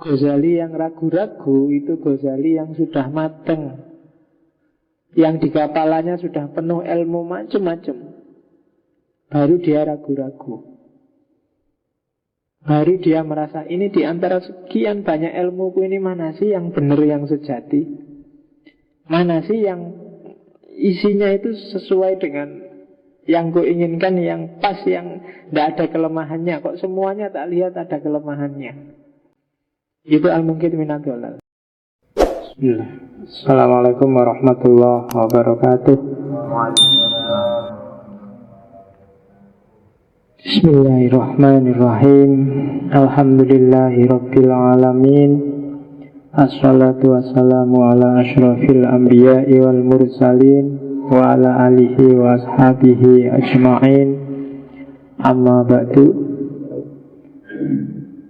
Ghazali yang ragu-ragu itu Ghazali yang sudah mateng, yang di kepalanya sudah penuh ilmu macam-macam. Baru dia ragu-ragu. Baru dia merasa ini di antara sekian banyak ilmuku ini mana sih yang benar, yang sejati? Mana sih yang isinya itu sesuai dengan yang ku inginkan, yang pas, yang tidak ada kelemahannya. Kok semuanya tak lihat ada kelemahannya? Itu al-mungkin minad dhalal. Bismillah. Assalamualaikum warahmatullahi wabarakatuh. Bismillahirrahmanirrahim. Alhamdulillahi rabbil alamin. Assalatu wassalamu ala ashrafil anbiya'i wal mursalin wa ala alihi wa ashabihi ajma'in. Amma ba'du.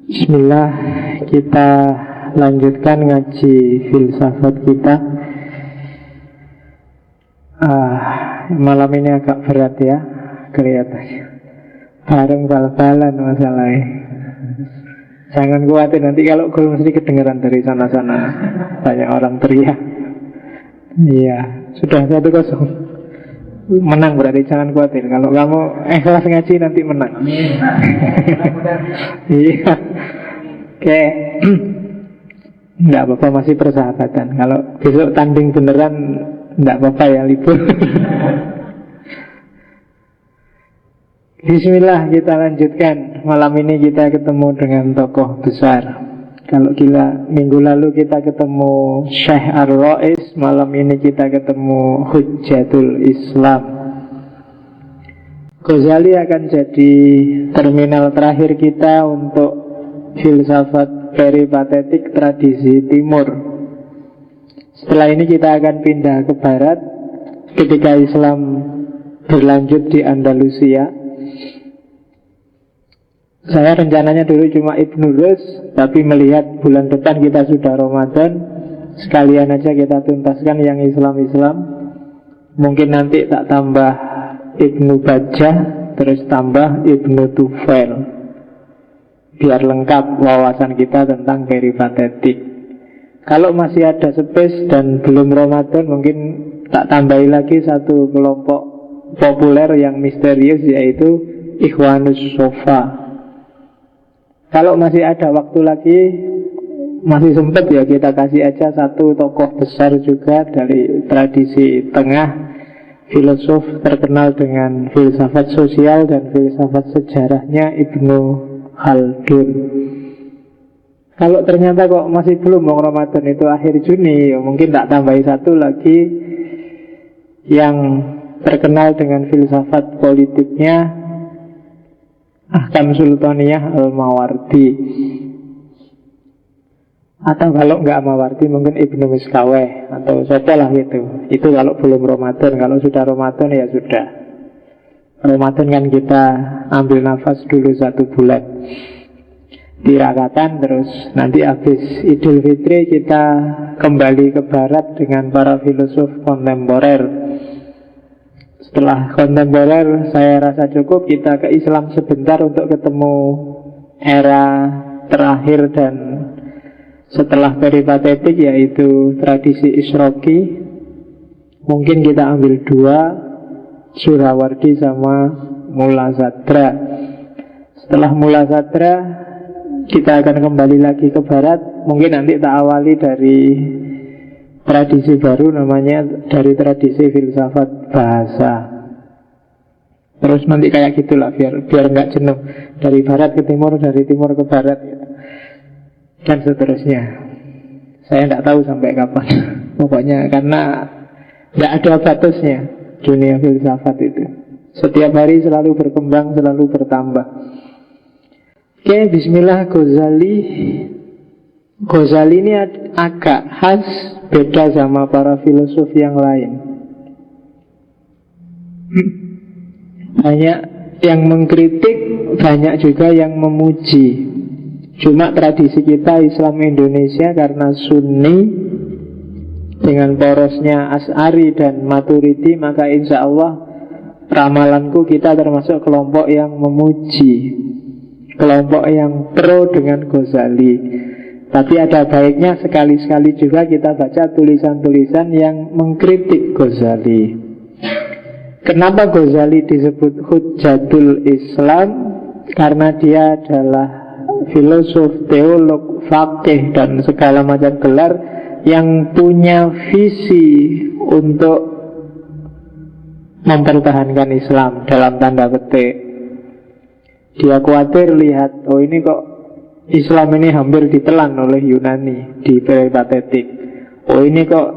Bismillah, kita lanjutkan ngaji filsafat kita. Malam ini agak berat ya kelihatannya. Bareng bal-balan masalahnya. Jangan khawatir, nanti kalau gol mesti kedengeran dari sana-sana. Banyak orang teriak. Iya, sudah 1-0. Menang berarti, jangan khawatir. Kalau kamu ikhlas ngaji nanti menang. Iya. Oke. Enggak apa-apa, masih persahabatan. Kalau besok tanding beneran enggak apa-apa ya, libur. Bismillah, kita lanjutkan. Malam ini kita ketemu dengan tokoh besar. Kalau gila minggu lalu kita ketemu Syekh Ar-Rais, malam ini kita ketemu Hujjatul Islam. Ghazali akan jadi terminal terakhir kita untuk filsafat peripatetik tradisi timur. Setelah ini kita akan pindah ke barat ketika Islam berlanjut di Andalusia. Saya rencananya dulu cuma Ibnu Rus, tapi melihat bulan depan kita sudah Ramadan, sekalian aja kita tuntaskan yang Islam-Islam. Mungkin nanti tak tambah Ibnu Bajjah, terus tambah Ibnu Tufail, biar lengkap wawasan kita tentang peripatetik. Kalau masih ada space dan belum Ramadan, mungkin tak tambahi lagi satu kelompok populer yang misterius, yaitu Ikhwanus Sofa. Kalau masih ada waktu lagi, masih sempat ya, kita kasih aja satu tokoh besar juga dari tradisi tengah, filosof terkenal dengan filsafat sosial dan filsafat sejarahnya, Ibnu Khaldun. Kalau ternyata kok masih belum, mau Ramadan itu akhir Juni, ya mungkin tak tambahi satu lagi yang terkenal dengan filsafat politiknya, Ahkam Sultaniyah Al-Mawardi. Atau kalau nggak Mawardi mungkin Ibnu Miskaweh atau siapa lah gitu. Itu kalau belum Ramadan. Kalau sudah Ramadan ya sudah. Ramadan kan kita ambil nafas dulu 1 bulan tirakatan, terus nanti habis Idul Fitri kita kembali ke barat dengan para filosof kontemporer. Setelah kontemporer saya rasa cukup, kita ke Islam sebentar untuk ketemu era terakhir dan setelah peripatetik, yaitu tradisi Isroqi. Mungkin kita ambil 2, Surawardi sama Mula Sadra. Setelah Mula Sadra kita akan kembali lagi ke barat. Mungkin nanti tak awali dari tradisi baru, namanya dari tradisi filsafat bahasa. Terus nanti kayak gitulah, biar nggak jenuh. Dari barat ke timur, dari timur ke barat gitu. Dan seterusnya. Saya nggak tahu sampai kapan. Pokoknya karena nggak ada batasnya dunia filsafat itu. Setiap hari selalu berkembang, selalu bertambah. Oke, bismillah. Ghazali ini agak khas, beda sama para filosof yang lain. Banyak yang mengkritik, banyak juga yang memuji. Cuma tradisi kita Islam Indonesia karena Sunni dengan porosnya Asy'ari dan Maturidi, maka insya Allah ramalanku kita termasuk kelompok yang memuji, kelompok yang pro dengan Ghazali. Tapi ada baiknya sekali-sekali juga kita baca tulisan-tulisan yang mengkritik Ghazali. Kenapa Ghazali disebut Hujjatul Islam? Karena dia adalah filosof, teolog, faqih, dan segala macam gelar yang punya visi untuk mempertahankan Islam dalam tanda petik. Dia khawatir lihat, oh ini kok Islam ini hampir ditelan oleh Yunani di peripatetik. Oh ini kok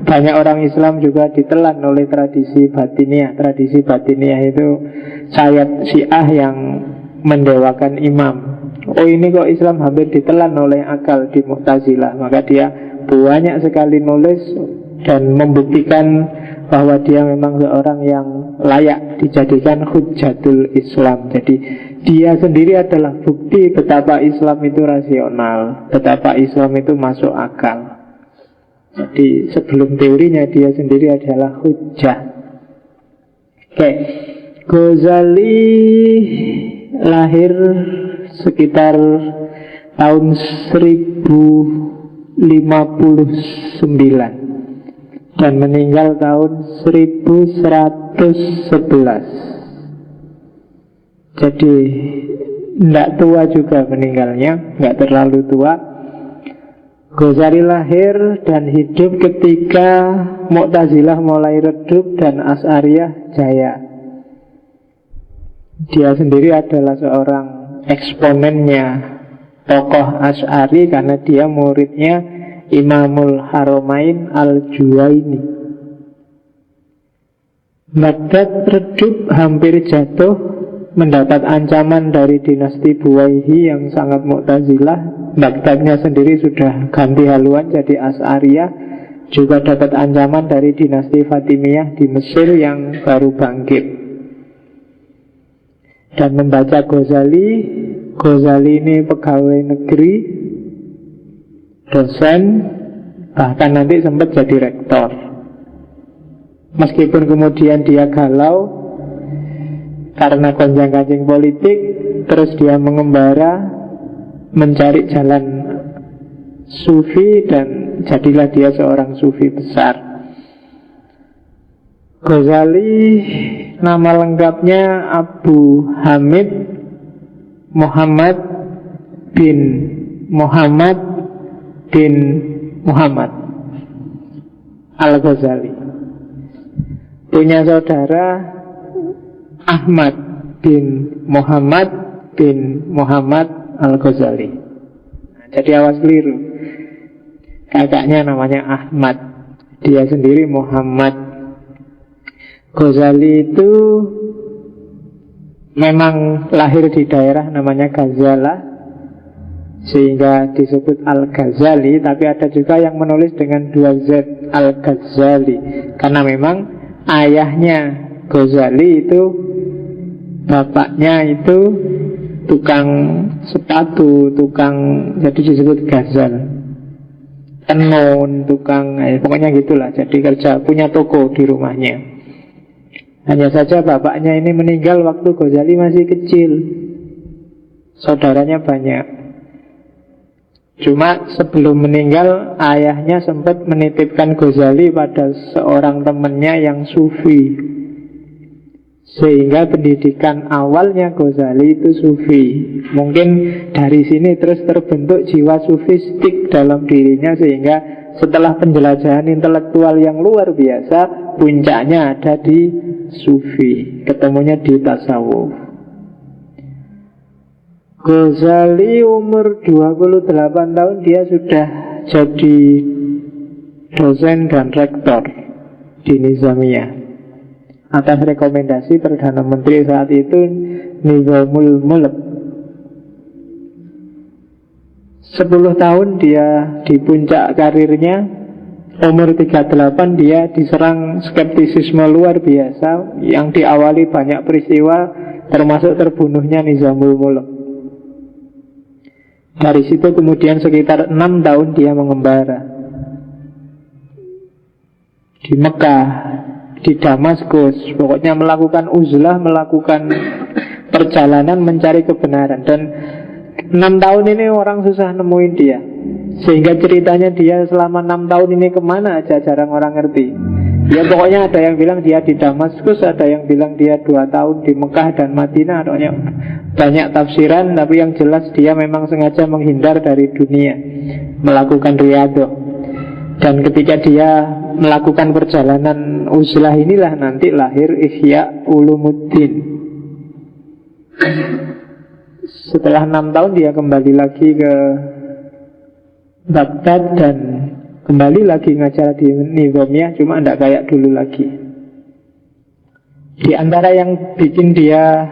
banyak orang Islam juga ditelan oleh tradisi batiniah. Tradisi batiniah itu sayap Syiah yang mendewakan imam. Oh ini kok Islam hampir ditelan oleh akal di Mu'tazilah. Maka dia banyak sekali nulis dan membuktikan bahwa dia memang seorang yang layak dijadikan Hujjatul Islam. Jadi dia sendiri adalah bukti betapa Islam itu rasional, betapa Islam itu masuk akal. Jadi sebelum teorinya dia sendiri adalah hujjah. Oke, Ghazali lahir sekitar tahun 1059 dan meninggal tahun 1111. Jadi tidak tua juga meninggalnya, nggak terlalu tua. Ghazali lahir dan hidup ketika Mu'tazilah mulai redup dan Asy'ariyah jaya. Dia sendiri adalah seorang eksponennya tokoh Asy'ari karena dia muridnya Imamul Haramain Al-Juwaini. Baghdad redup, hampir jatuh, mendapat ancaman dari dinasti Buwaihi yang sangat Mu'tazilah. Baghdadnya sendiri sudah ganti haluan jadi Asy'ariyah. Juga dapat ancaman dari dinasti Fatimiyah di Mesir yang baru bangkit. Dan membaca Ghazali ini pegawai negeri, dosen, bahkan nanti sempat jadi rektor. Meskipun kemudian dia galau karena gonjang-ganjing politik, terus dia mengembara mencari jalan sufi dan jadilah dia seorang sufi besar. Ghazali nama lengkapnya Abu Hamid Muhammad bin Muhammad bin Muhammad Al-Ghazali. Punya saudara Ahmad bin Muhammad bin Muhammad Al-Ghazali. Jadi awas keliru. Kakaknya namanya Ahmad, dia sendiri Muhammad. Ghazali itu memang lahir di daerah namanya Ghazala, sehingga disebut Al-Ghazali. Tapi ada juga yang menulis dengan 2 Z, Al-Ghazali, karena memang ayahnya Ghazali itu, bapaknya itu tukang sepatu, jadi disebut Ghazal. Tenun, tukang, pokoknya gitulah. Jadi kerja, punya toko di rumahnya. Hanya saja bapaknya ini meninggal waktu Ghazali masih kecil. Saudaranya banyak. Cuma sebelum meninggal, ayahnya sempat menitipkan Ghazali pada seorang temannya yang sufi. Sehingga pendidikan awalnya Ghazali itu sufi. Mungkin dari sini terus terbentuk jiwa sufistik dalam dirinya, sehingga setelah penjelajahan intelektual yang luar biasa, puncaknya ada di sufi, ketemunya di tasawuf. Ghazali umur 28 tahun dia sudah jadi dosen dan rektor di Nizamiyah atas rekomendasi Perdana Menteri saat itu Nizamul Mulk. 10 tahun dia di puncak karirnya. Umur 38 dia diserang skeptisisme luar biasa yang diawali banyak peristiwa, termasuk terbunuhnya Nizamul Mulk. Dari situ kemudian sekitar 6 tahun dia mengembara di Mekah, di Damaskus, pokoknya melakukan uzlah, melakukan perjalanan mencari kebenaran. Dan 6 tahun ini orang susah nemuin dia. Sehingga ceritanya dia selama 6 tahun ini kemana aja jarang orang ngerti. Ya pokoknya ada yang bilang dia di Damaskus, ada yang bilang dia 2 tahun di Mekah dan Madinah. Pokoknya banyak tafsiran, tapi yang jelas dia memang sengaja menghindar dari dunia, melakukan riyadhah. Dan ketika dia melakukan perjalanan uzlah inilah nanti lahir Ihya Ulumuddin. Setelah 6 tahun dia kembali lagi ke Baghdad dan kembali lagi ngajar di Nizamiyah, cuma tidak kayak dulu lagi. Di antara yang bikin dia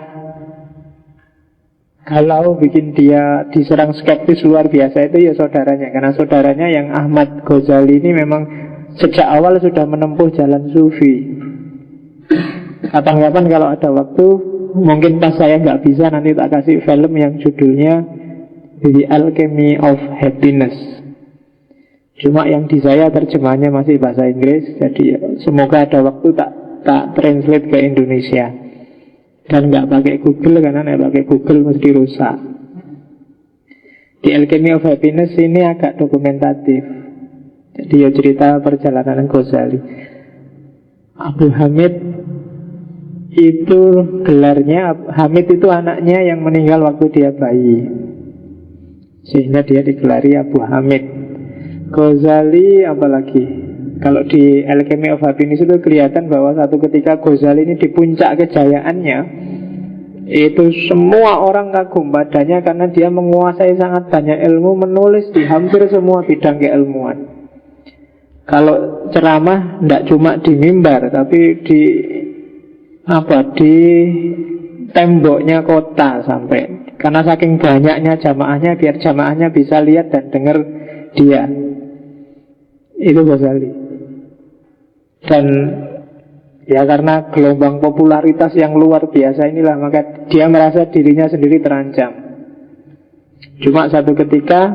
galau, bikin dia diserang skeptis luar biasa itu ya saudaranya. Karena saudaranya yang Ahmad Ghazali ini memang sejak awal sudah menempuh jalan sufi. Kapan-kapan kalau ada waktu, mungkin pas saya nggak bisa, nanti tak kasih film yang judulnya The Alchemy of Happiness. Cuma yang di saya terjemahannya masih bahasa Inggris, jadi semoga ada waktu tak translate ke Indonesia. Dan nggak pakai Google, karena nggak pakai Google mesti rusak. The Alchemy of Happiness ini agak dokumentatif. Jadi ya cerita perjalanan Ghazali. Abu Hamid itu gelarnya, Hamid itu anaknya yang meninggal waktu dia bayi, sehingga dia digelari Abu Hamid. Ghazali apalagi, kalau di Alchemy of Happiness itu kelihatan bahwa satu ketika Ghazali ini di puncak kejayaannya, itu semua orang kagum padanya karena dia menguasai sangat banyak ilmu, menulis di hampir semua bidang keilmuan. Kalau ceramah tidak cuma di mimbar, tapi di temboknya kota sampai, karena saking banyaknya jamaahnya, biar jamaahnya bisa lihat dan dengar dia. Itu Ghazali. Dan ya karena gelombang popularitas yang luar biasa inilah, maka dia merasa dirinya sendiri terancam. Cuma satu ketika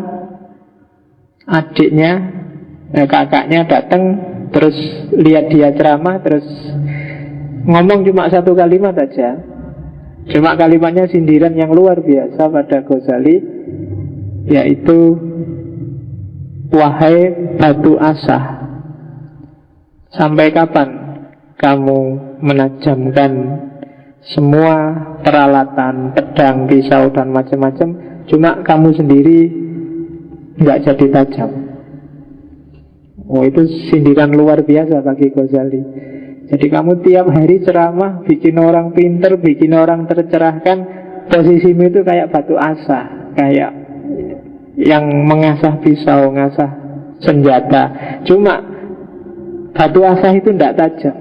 adiknya, kakaknya datang, terus lihat dia ceramah, terus ngomong cuma satu kalimat aja. Cuma kalimatnya sindiran yang luar biasa pada Ghazali, yaitu, wahai batu asah, sampai kapan kamu menajamkan semua peralatan, pedang, pisau, dan macam-macam, cuma kamu sendiri nggak jadi tajam. Oh, itu sindiran luar biasa bagi Ghazali. Jadi kamu tiap hari ceramah, bikin orang pinter, bikin orang tercerahkan, posisimu itu kayak batu asah, kayak yang mengasah pisau, mengasah senjata. Cuma batu asah itu tidak tajam.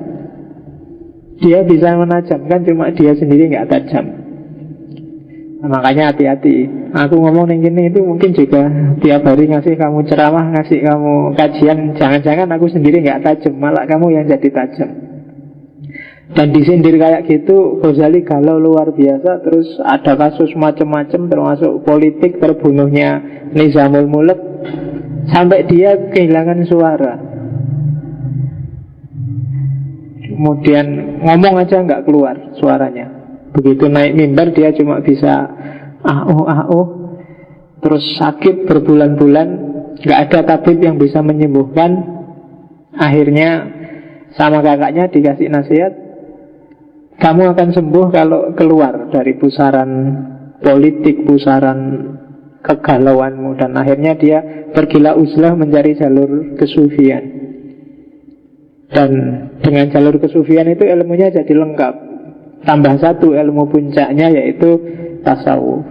Dia bisa menajamkan, cuma dia sendiri nggak tajam. Nah, makanya hati-hati. Aku ngomong yang gini itu mungkin juga tiap hari ngasih kamu ceramah, ngasih kamu kajian, jangan-jangan aku sendiri nggak tajam, malah kamu yang jadi tajam. Dan disindir kayak gitu, Ghazali galau luar biasa. Terus ada kasus macam-macam, termasuk politik, terbunuhnya Nizamul Mulk, sampai dia kehilangan suara. Kemudian ngomong aja nggak keluar suaranya. Begitu naik mimbar dia cuma bisa ah-oh. Terus sakit berbulan-bulan, nggak ada tabib yang bisa menyembuhkan. Akhirnya sama kakaknya dikasih nasihat, kamu akan sembuh kalau keluar dari pusaran politik, pusaran kegalauanmu. Dan akhirnya dia pergilah uzlah mencari jalur kesufian. Dan dengan jalur kesufian itu ilmunya jadi lengkap. Tambah satu ilmu puncaknya, yaitu tasawuf.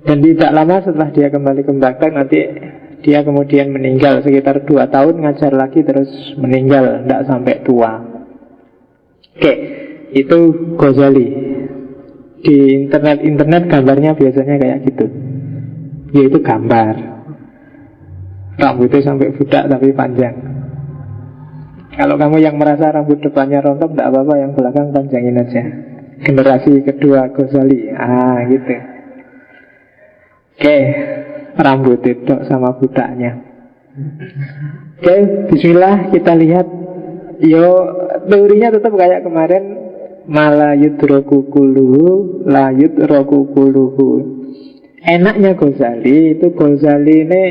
Dan tidak lama setelah dia kembali ke Baghdad, nanti dia kemudian meninggal. Sekitar 2 tahun ngajar lagi, terus meninggal, tidak sampai tua. Oke, itu Ghazali. Di internet gambarnya biasanya kayak gitu. Yaitu gambar rambutnya sampai budak tapi panjang. Kalau kamu yang merasa rambut depannya rontok, tidak apa-apa, yang belakang panjangin aja. Generasi kedua Ghazali. Gitu. Oke, rambut itu sama budaknya. Oke, bismillah, kita lihat. Teorinya tetap kayak kemarin, mala yudroku kuluhu, la yudroku kuluhu. Enaknya Ghazali ini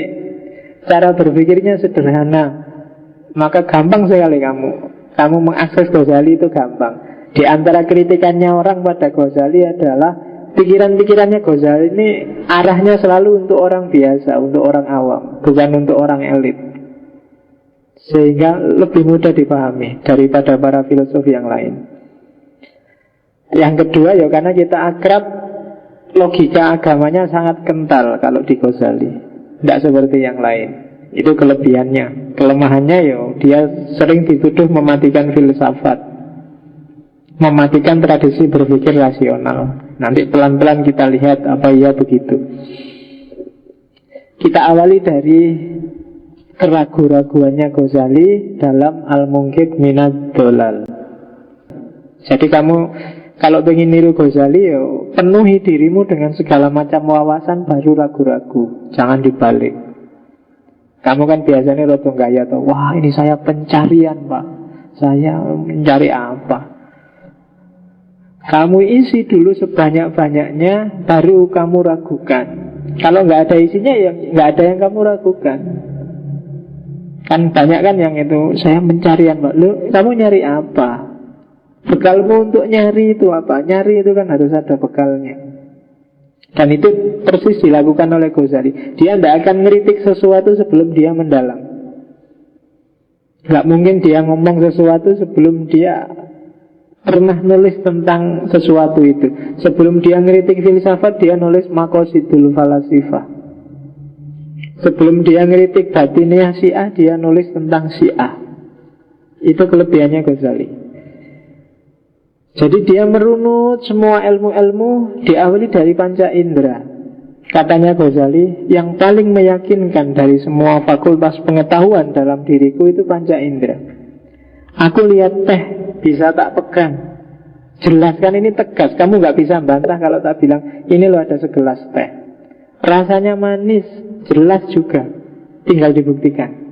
cara berpikirnya sederhana, maka gampang sekali kamu mengakses Ghazali itu gampang. Di antara kritikannya orang pada Ghazali adalah pikiran-pikirannya Ghazali ini arahnya selalu untuk orang biasa, untuk orang awam, bukan untuk orang elit, sehingga lebih mudah dipahami daripada para filosof yang lain. Yang kedua ya karena kita akrab, logika agamanya sangat kental kalau di Ghazali, tidak seperti yang lain. Itu kelebihannya. Kelemahannya ya dia sering dituduh mematikan filsafat, mematikan tradisi berpikir rasional. Nanti pelan-pelan kita lihat apa iya begitu. Kita awali dari keraguan-raguannya Ghazali dalam Al-Munqidh Minad Dhalal. Jadi kamu kalau pengen niru Ghazali, penuhi dirimu dengan segala macam wawasan, baru ragu-ragu. Jangan dibalik. Kamu kan biasanya roto gaya tuh, wah ini saya pencarian pak, saya mencari apa. Kamu isi dulu sebanyak-banyaknya, baru kamu ragukan. Kalau nggak ada isinya, ya nggak ada yang kamu ragukan. Kan banyak kan yang itu, saya pencarian pak. Lu, kamu nyari apa? Bekalmu untuk nyari itu apa? Nyari itu kan harus ada bekalnya. Dan itu persis dilakukan oleh Ghazali. Dia tidak akan ngeritik sesuatu sebelum dia mendalam. Gak mungkin dia ngomong sesuatu sebelum dia pernah nulis tentang sesuatu itu. Sebelum dia ngeritik filsafat, dia nulis Maqasidul Falasifah. Sebelum dia ngeritik batiniyah Syiah, dia nulis tentang Syiah. Itu kelebihannya Ghazali. Jadi dia merunut semua ilmu-ilmu diawali dari panca indera. Katanya Ghazali, yang paling meyakinkan dari semua fakultas pengetahuan dalam diriku itu panca indera. Aku lihat teh, bisa tak pegang. Jelaskan ini tegas, kamu gak bisa bantah kalau tak bilang, ini loh ada segelas teh. Rasanya manis, jelas juga, tinggal dibuktikan.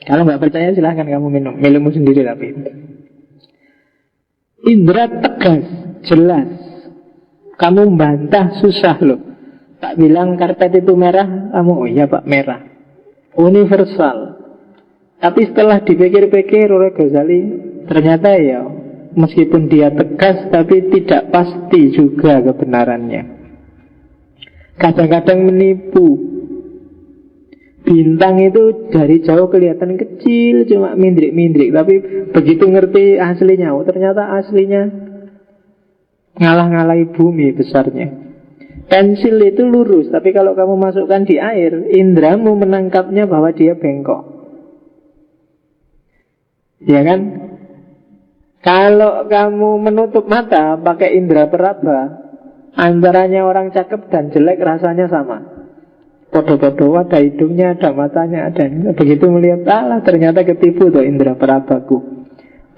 Kalau nggak percaya silahkan kamu minummu sendiri tapi. Indra tegas, jelas. Kamu bantah susah loh. Tak bilang karpet itu merah, kamu oh iya pak merah. Universal. Tapi setelah dipikir-pikir oleh Ghazali, ternyata ya meskipun dia tegas tapi tidak pasti juga kebenarannya. Kadang-kadang menipu. Bintang itu dari jauh kelihatan kecil, cuma mindrik-mindrik, tapi begitu ngerti aslinya, ternyata aslinya ngalah-ngalahi bumi besarnya. Pensil itu lurus, tapi kalau kamu masukkan di air, indramu menangkapnya bahwa dia bengkok. Ya kan? Kalau kamu menutup mata pakai indera peraba, antaranya orang cakep dan jelek rasanya sama. Podo-podo, ada hidungnya, ada matanya, ada. Begitu melihat, alah ternyata ketipu tuh indera perabaku.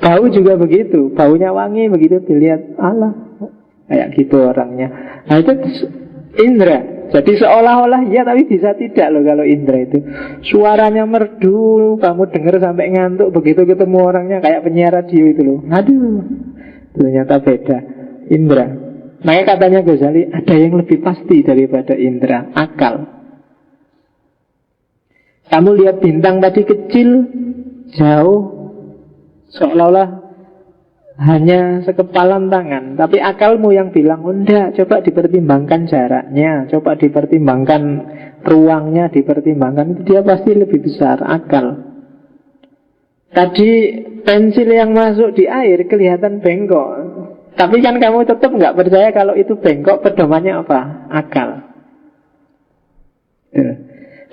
Bau juga begitu, baunya wangi, begitu dilihat, alah kayak gitu orangnya. Nah itu indera. Jadi seolah-olah ya, tapi bisa tidak loh kalau indera itu. Suaranya merdu, kamu dengar sampai ngantuk. Begitu ketemu orangnya kayak penyiar radio itu loh. Aduh, ternyata beda. Indera. Makanya katanya Ghazali, ada yang lebih pasti daripada indera, akal. Kamu lihat bintang tadi kecil, jauh, seolah-olah hanya sekepalan tangan. Tapi akalmu yang bilang, oh enggak, coba dipertimbangkan jaraknya, coba dipertimbangkan ruangnya, dipertimbangkan, itu dia pasti lebih besar, akal. Tadi pensil yang masuk di air kelihatan bengkok, tapi kan kamu tetap nggak percaya kalau itu bengkok, pedomannya apa? Akal.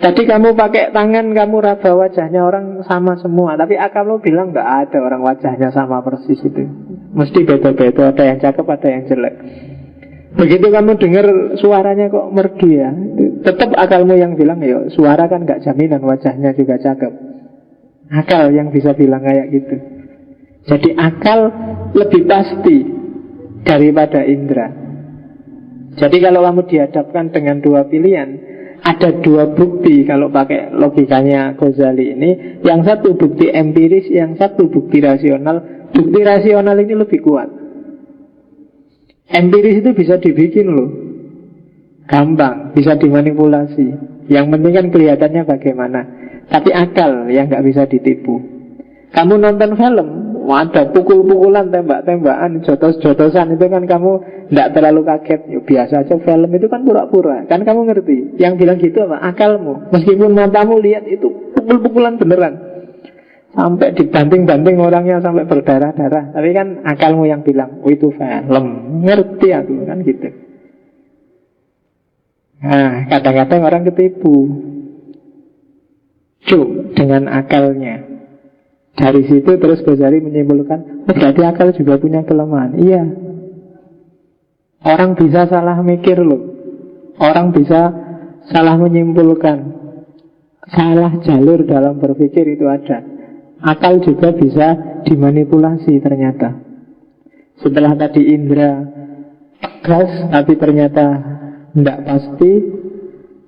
Tadi kamu pakai tangan, kamu raba wajahnya orang sama semua, tapi akal lo bilang nggak ada orang wajahnya sama persis itu. Mesti beda-beda, ada yang cakep, ada yang jelek. Begitu kamu dengar suaranya kok merdu ya, tetap akalmu yang bilang, ya suara kan nggak jaminan wajahnya juga cakep. Akal yang bisa bilang kayak gitu. Jadi akal lebih pasti daripada indera. Jadi kalau kamu dihadapkan dengan dua pilihan, ada dua bukti kalau pakai logikanya Ghazali ini. Yang satu bukti empiris, yang satu bukti rasional. Bukti rasional ini lebih kuat. Empiris itu bisa dibikin loh, gampang, bisa dimanipulasi. Yang penting kan kelihatannya bagaimana. Tapi akal yang nggak bisa ditipu. Kamu nonton film, ada pukul-pukulan, tembak-tembakan, jotos-jotosan, itu kan kamu nggak terlalu kaget. Ya, biasa aja, film itu kan pura-pura. Kan kamu ngerti. Yang bilang gitu apa? Akalmu. Meskipun matamu lihat itu pukul-pukulan beneran, sampai dibanting-banting orangnya sampai berdarah-darah, tapi kan akalmu yang bilang, oh itu film. Ngerti aku, kan gitu. Nah, kadang-kadang orang ketipu dengan akalnya. Dari situ terus Ghazali menyimpulkan, berarti akal juga punya kelemahan. Iya, orang bisa salah mikir loh. Orang bisa salah menyimpulkan, salah jalur dalam berpikir itu ada. Akal juga bisa dimanipulasi ternyata. Setelah tadi indera tegas tapi ternyata tidak pasti,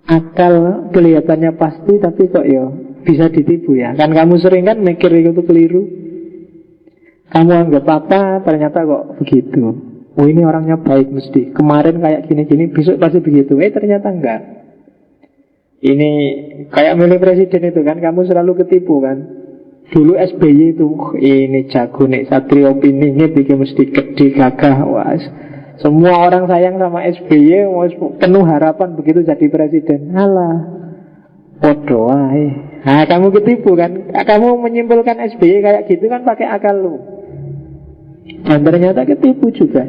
akal kelihatannya pasti tapi kok ya bisa ditipu ya. Kan kamu sering kan mikir itu keliru. Kamu anggap apa, ternyata kok begitu. Oh ini orangnya baik mesti. Kemarin kayak gini-gini, besok pasti begitu. Ternyata enggak. Ini kayak milih presiden itu kan, kamu selalu ketipu kan. Dulu SBY itu, ini jago nih, Satrio Piningit, bikin mesti gede, gagah. Wah, semua orang sayang sama SBY, penuh harapan begitu jadi presiden. Alah, podo ae. Nah, kamu ketipu kan? Kamu menyimpulkan SBY kayak gitu kan pakai akal lu. Dan ternyata ketipu juga.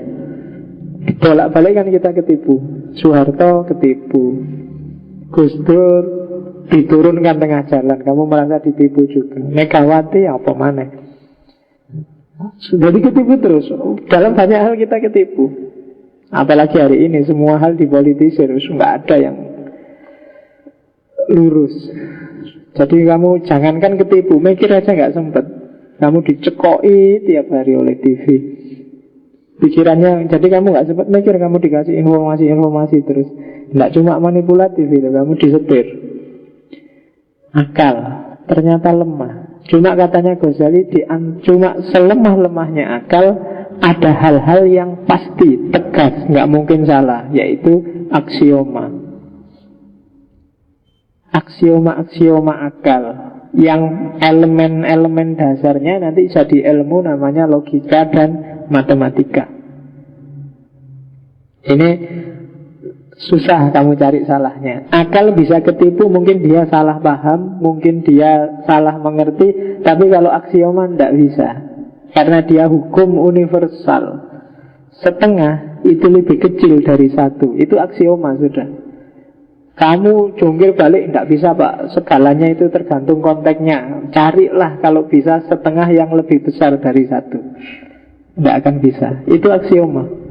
Bolak-balik kan kita ketipu. Soeharto ketipu. Gus Dur diturunkan tengah jalan, kamu merasa ditipu juga. Megawati apa mana? Jadi ketipu terus. Dalam banyak hal kita ketipu. Apalagi hari ini semua hal dipolitisir, nggak ada yang lurus. Jadi kamu jangankan ketipu, mikir aja nggak sempet. Kamu dicekoi tiap hari oleh TV. Pikirannya, jadi kamu nggak sempet mikir, kamu dikasih informasi terus. Nggak cuma manipulatif itu, kamu disetir. Akal ternyata lemah. Cuma katanya Ghazali, cuma selemah-lemahnya akal, ada hal-hal yang pasti, tegas, nggak mungkin salah, yaitu aksioma. Aksioma-aksioma akal yang elemen-elemen dasarnya nanti jadi ilmu namanya logika dan matematika. Ini susah kamu cari salahnya. Akal bisa ketipu, mungkin dia salah paham, mungkin dia salah mengerti. Tapi kalau aksioma tidak bisa, karena dia hukum universal. Setengah itu lebih kecil dari satu. Itu aksioma sudah. Kamu jungkir balik tidak bisa pak. Segalanya itu tergantung konteksnya. Carilah kalau bisa setengah yang lebih besar dari satu. Tidak akan bisa. Itu aksioma.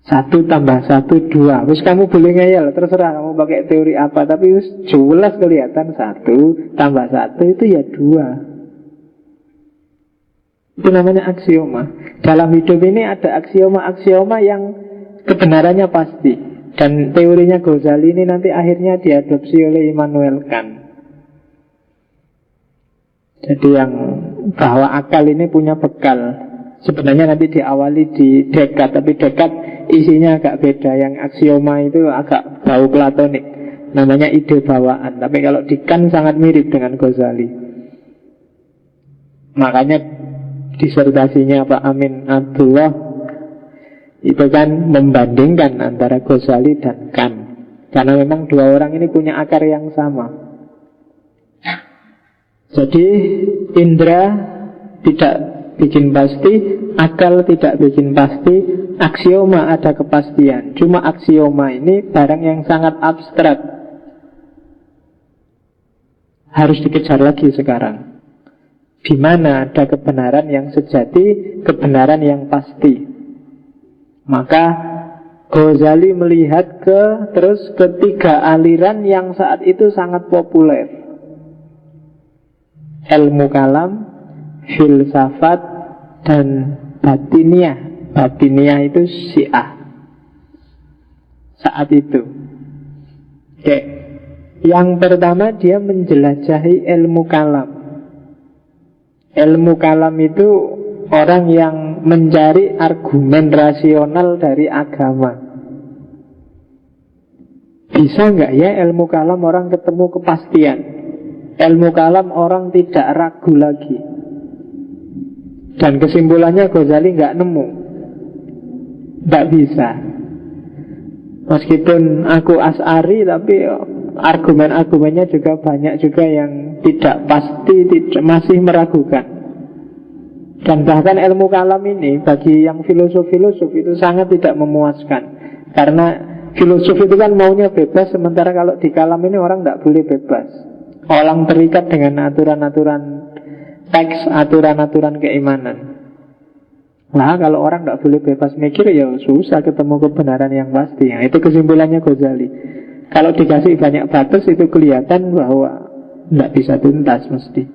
1 tambah 1 2. Terus kamu boleh ngeyel, terserah kamu pakai teori apa. Tapi jelas kelihatan 1 tambah 1 itu ya 2. Itu namanya aksioma. Dalam hidup ini ada aksioma-aksioma yang kebenarannya pasti. Dan teorinya Ghazali ini nanti akhirnya diadopsi oleh Immanuel Kant. Jadi yang bahwa akal ini punya bekal. Sebenarnya nanti diawali di Descartes, tapi Descartes isinya agak beda. Yang aksioma itu agak bau platonik, namanya ide bawaan. Tapi kalau di Kant sangat mirip dengan Ghazali. Makanya disertasinya Pak Amin Abdullah itu kan membandingkan antara Ghazali dan Kant. Karena memang dua orang ini punya akar yang sama. Jadi indera tidak bikin pasti, akal tidak bikin pasti, aksioma ada kepastian. Cuma aksioma ini barang yang sangat abstrak, harus dikejar lagi sekarang. Di mana ada kebenaran yang sejati, kebenaran yang pasti. Maka Ghazali melihat terus ketiga aliran yang saat itu sangat populer. Ilmu kalam, filsafat, dan batiniah. Batiniah itu Syiah saat itu. Oke. Yang pertama dia menjelajahi ilmu kalam. Ilmu kalam itu orang yang mencari argumen rasional dari agama. Bisa nggak ya ilmu kalam orang ketemu kepastian? Ilmu kalam orang tidak ragu lagi. Dan kesimpulannya Ghazali nggak nemu. Nggak bisa. Meskipun aku Asy'ari, tapi argumen-argumennya juga banyak juga yang tidak pasti, masih meragukan. Dan bahkan ilmu kalam ini bagi yang filosof-filosof itu sangat tidak memuaskan. Karena filosof itu kan maunya bebas, sementara kalau di kalam ini orang tidak boleh bebas. Orang terikat dengan aturan-aturan teks, aturan-aturan keimanan. Nah, kalau orang tidak boleh bebas mikir, ya susah ketemu kebenaran yang pasti. Nah, itu kesimpulannya Ghazali. Kalau dikasih banyak batas, itu kelihatan bahwa tidak bisa tuntas mesti.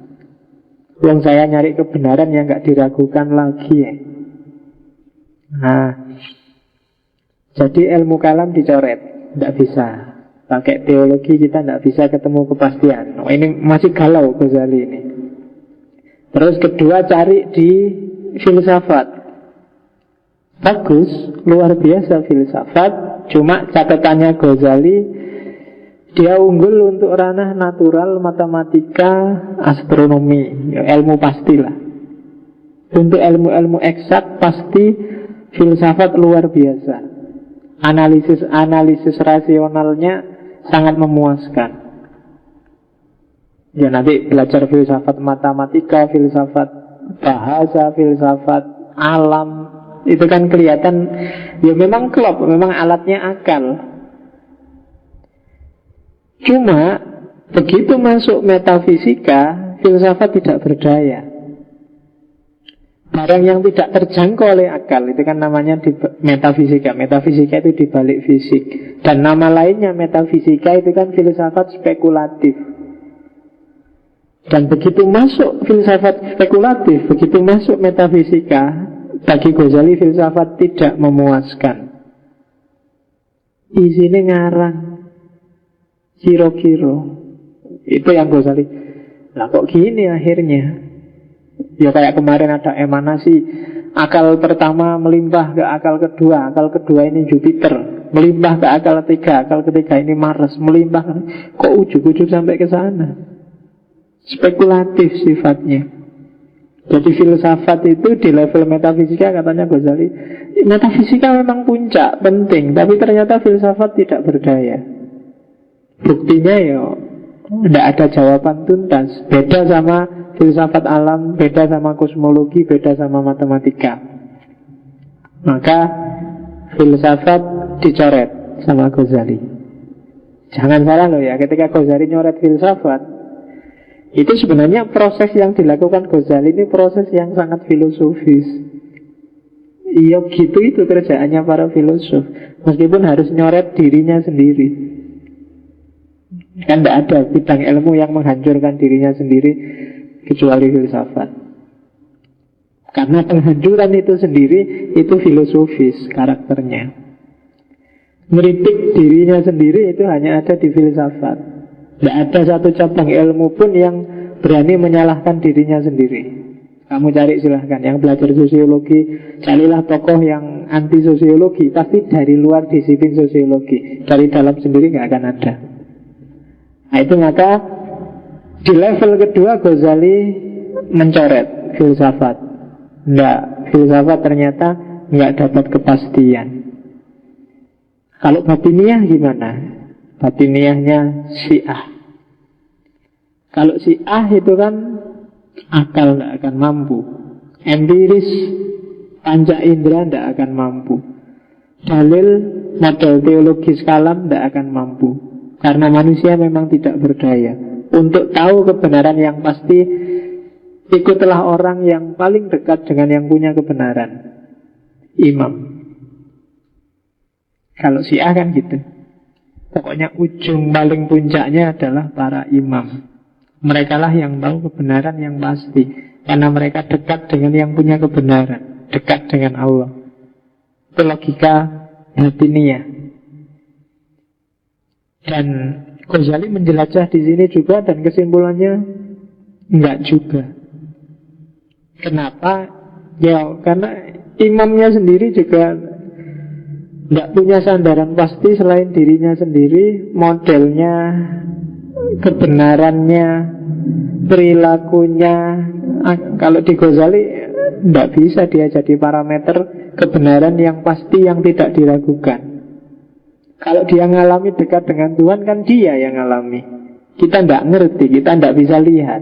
Yang saya nyari kebenaran yang nggak diragukan lagi ya. Nah, jadi ilmu kalam dicoret, tidak bisa. Pakai teologi kita tidak bisa ketemu kepastian. Oh, ini masih galau Ghazali ini. Terus kedua, cari di filsafat. Bagus, luar biasa filsafat. Cuma catatannya Ghazali, dia unggul untuk ranah natural, matematika, astronomi, ilmu pastilah. Untuk ilmu-ilmu eksak pasti filsafat luar biasa. Analisis rasionalnya sangat memuaskan. Ya nanti belajar filsafat matematika, filsafat bahasa, filsafat alam, itu kan kelihatan ya memang klop, memang alatnya akal. Cuma begitu masuk metafisika, filsafat tidak berdaya. Barang yang tidak terjangkau oleh akal, itu kan namanya di metafisika. Metafisika itu dibalik fisik. Dan nama lainnya metafisika itu kan filsafat spekulatif. Dan begitu masuk filsafat spekulatif, begitu masuk metafisika, bagi Ghazali filsafat tidak memuaskan. Isinya ngarang, kiro-kiro. Itu yang Ghazali. Lah kok gini akhirnya? Ya kayak kemarin ada emanasi. Akal pertama melimpah ke akal kedua ini Jupiter, melimpah ke akal ketiga ini Mars, melimpah. Kok ujuk-ujuk sampai ke sana? Spekulatif sifatnya. Jadi filsafat itu di level metafisika katanya Ghazali, metafisika memang puncak, penting, tapi ternyata filsafat tidak berdaya. Buktinya ya tidak ada jawaban tuntas. Beda sama filsafat alam, beda sama kosmologi, beda sama matematika. Maka filsafat dicoret sama Ghazali. Jangan salah loh ya, ketika Ghazali nyoret filsafat, itu sebenarnya proses yang dilakukan Ghazali ini proses yang sangat filosofis. Iya gitu itu kerjaannya para filosof. Meskipun harus nyoret dirinya sendiri. Kan tidak ada bidang ilmu yang menghancurkan dirinya sendiri kecuali filsafat. Karena penghancuran itu sendiri itu filosofis karakternya. Ngeritik dirinya sendiri itu hanya ada di filsafat. Tidak ada satu cabang ilmu pun yang berani menyalahkan dirinya sendiri. Kamu cari silahkan. Yang belajar sosiologi, carilah tokoh yang anti sosiologi. Pasti dari luar disiplin sosiologi. Dari dalam sendiri nggak akan ada. Nah itu maka di level kedua Ghazali mencoret filsafat. Nggak, filsafat ternyata nggak dapat kepastian. Kalau batiniah gimana? Batiniahnya Syiah. Kalau Syiah itu kan akal tidak akan mampu, empiris panca indera tidak akan mampu, dalil model teologis kalam tidak akan mampu. Karena manusia memang tidak berdaya. Untuk tahu kebenaran yang pasti, ikutlah orang yang paling dekat dengan yang punya kebenaran, imam. Kalau Syiah kan gitu. Pokoknya ujung paling puncaknya adalah para imam. Mereka lah yang tahu kebenaran yang pasti. Karena mereka dekat dengan yang punya kebenaran, dekat dengan Allah. Itu logika batiniah. Dan Ghazali menjelajah di sini juga, dan kesimpulannya enggak juga. Kenapa? Ya, karena imamnya sendiri juga tidak punya sandaran pasti selain dirinya sendiri, modelnya, kebenarannya, perilakunya. Kalau di Ghazali tidak bisa dia jadi parameter kebenaran yang pasti, yang tidak diragukan. Kalau dia ngalami dekat dengan Tuhan, kan dia yang ngalami. Kita tidak ngerti, kita tidak bisa lihat.